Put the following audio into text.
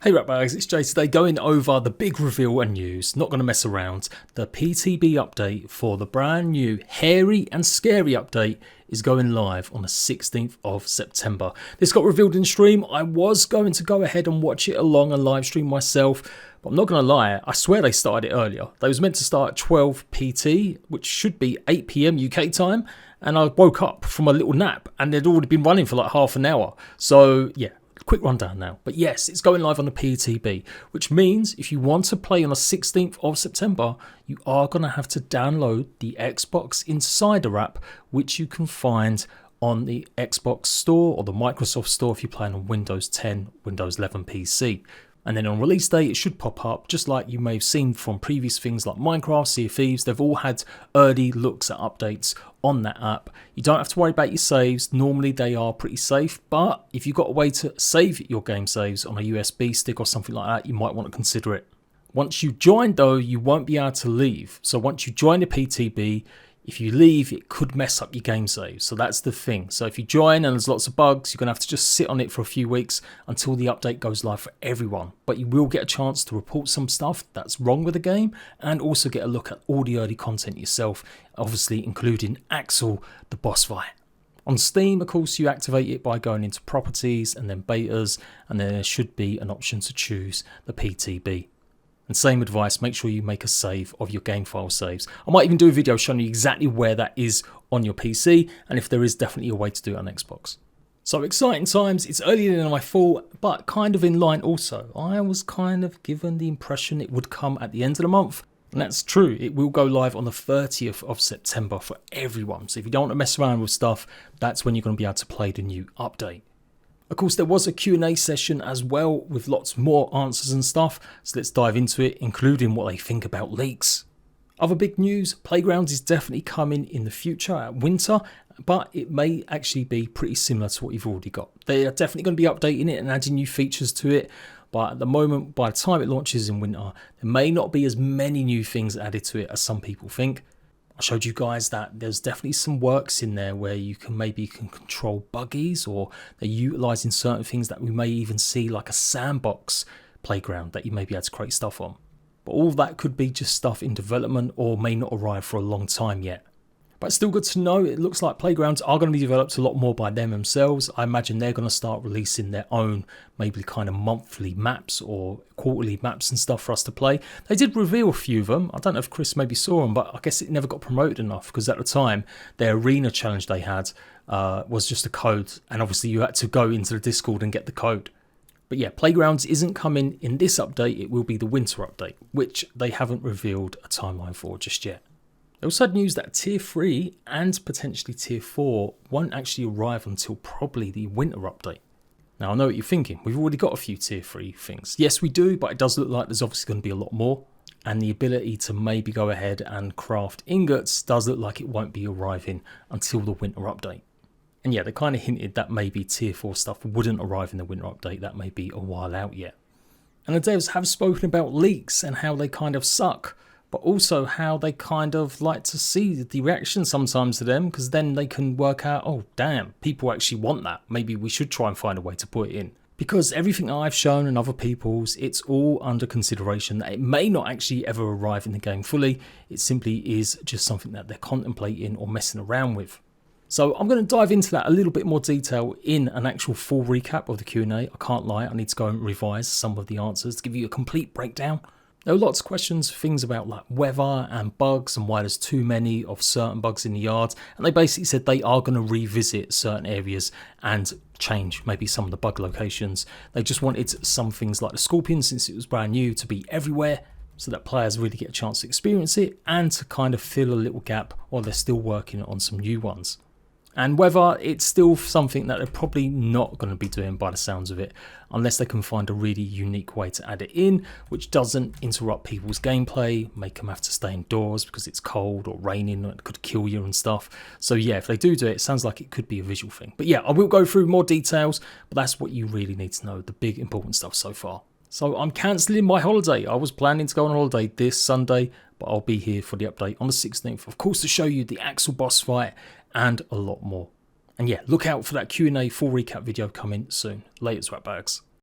Hey ratbags, it's Jade today going over the big reveal and news, not going to mess around. The PTB update for the brand new Hairy and Scary update is going live on the 16th of September. This got revealed in stream. I was going to go ahead and watch it along a live stream myself, but I'm not going to lie, I swear they started it earlier. They was meant to start at 12 PT, which should be 8 PM UK time, and I woke up from a little nap and they'd already been running for like half an hour. So yeah. Quick rundown now, but yes, it's going live on the PTB, which means if you want to play on the 16th of September, you are going to have to download the Xbox Insider app, which you can find on the Xbox Store or the Microsoft Store if you're playing on Windows 10, Windows 11 PC. And then on release day, it should pop up, just like you may have seen from previous things like Minecraft, Sea of Thieves. They've all had early looks at updates on that app. You don't have to worry about your saves. Normally they are pretty safe, but if you've got a way to save your game saves on a USB stick or something like that, you might want to consider it. Once you join though, you won't be able to leave. So once you join the PTB, if you leave, it could mess up your game saves. So that's the thing. So if you join and there's lots of bugs, you're going to have to just sit on it for a few weeks until the update goes live for everyone. But you will get a chance to report some stuff that's wrong with the game and also get a look at all the early content yourself, obviously including Axel, the boss fight. On Steam, of course, you activate it by going into properties and then betas, and then there should be an option to choose the PTB. And same advice, make sure you make a save of your game file saves. I might even do a video showing you exactly where that is on your PC and if there is definitely a way to do it on Xbox. So exciting times, it's earlier than I thought, but kind of in line also. I was kind of given the impression it would come at the end of the month. And that's true, it will go live on the 30th of September for everyone. So if you don't want to mess around with stuff, that's when you're going to be able to play the new update. Of course, there was a Q&A session as well with lots more answers and stuff, so let's dive into it, including what they think about leaks. Other big news, Playgrounds is definitely coming in the future at winter, but it may actually be pretty similar to what you've already got. They are definitely going to be updating it and adding new features to it, but at the moment, by the time it launches in winter, there may not be as many new things added to it as some people think. I showed you guys that there's definitely some works in there where you can control buggies, or they're utilizing certain things that we may even see like a sandbox playground that you may be able to create stuff on. But all that could be just stuff in development or may not arrive for a long time yet. But it's still good to know. It looks like Playgrounds are going to be developed a lot more by them themselves. I imagine they're going to start releasing their own maybe kind of monthly maps or quarterly maps and stuff for us to play. They did reveal a few of them. I don't know if Chris maybe saw them, but I guess it never got promoted enough because at the time their arena challenge they had was just a code, and obviously you had to go into the Discord and get the code. But yeah, Playgrounds isn't coming in this update. It will be the winter update, which they haven't revealed a timeline for just yet. They also had news that Tier 3 and potentially Tier 4 won't actually arrive until probably the winter update. Now I know what you're thinking, we've already got a few Tier 3 things. Yes we do, but it does look like there's obviously going to be a lot more. And the ability to maybe go ahead and craft ingots does look like it won't be arriving until the winter update. And yeah, they kind of hinted that maybe Tier 4 stuff wouldn't arrive in the winter update, that may be a while out yet. And the devs have spoken about leaks and how they kind of suck, but also how they kind of like to see the reaction sometimes to them, because then they can work out, oh damn, people actually want that. Maybe we should try and find a way to put it in. Because everything I've shown and other people's, it's all under consideration that it may not actually ever arrive in the game fully. It simply is just something that they're contemplating or messing around with. So I'm going to dive into that a little bit more detail in an actual full recap of the Q&A. I can't lie, I need to go and revise some of the answers to give you a complete breakdown. There were lots of questions, things about like weather and bugs and why there's too many of certain bugs in the yards. And they basically said they are going to revisit certain areas and change maybe some of the bug locations. They just wanted some things like the scorpion, since it was brand new, to be everywhere so that players really get a chance to experience it and to kind of fill a little gap while they're still working on some new ones. And whether it's still something that they're probably not going to be doing by the sounds of it, unless they can find a really unique way to add it in, which doesn't interrupt people's gameplay, make them have to stay indoors because it's cold or raining, or it could kill you and stuff. So yeah, if they do it, it sounds like it could be a visual thing. But yeah, I will go through more details, but that's what you really need to know, the big important stuff so far. So I'm cancelling my holiday. I was planning to go on holiday this Sunday, but I'll be here for the update on the 16th, of course, to show you the Axel boss fight and a lot more. And yeah, look out for that Q&A full recap video coming soon. Laters, ratbags.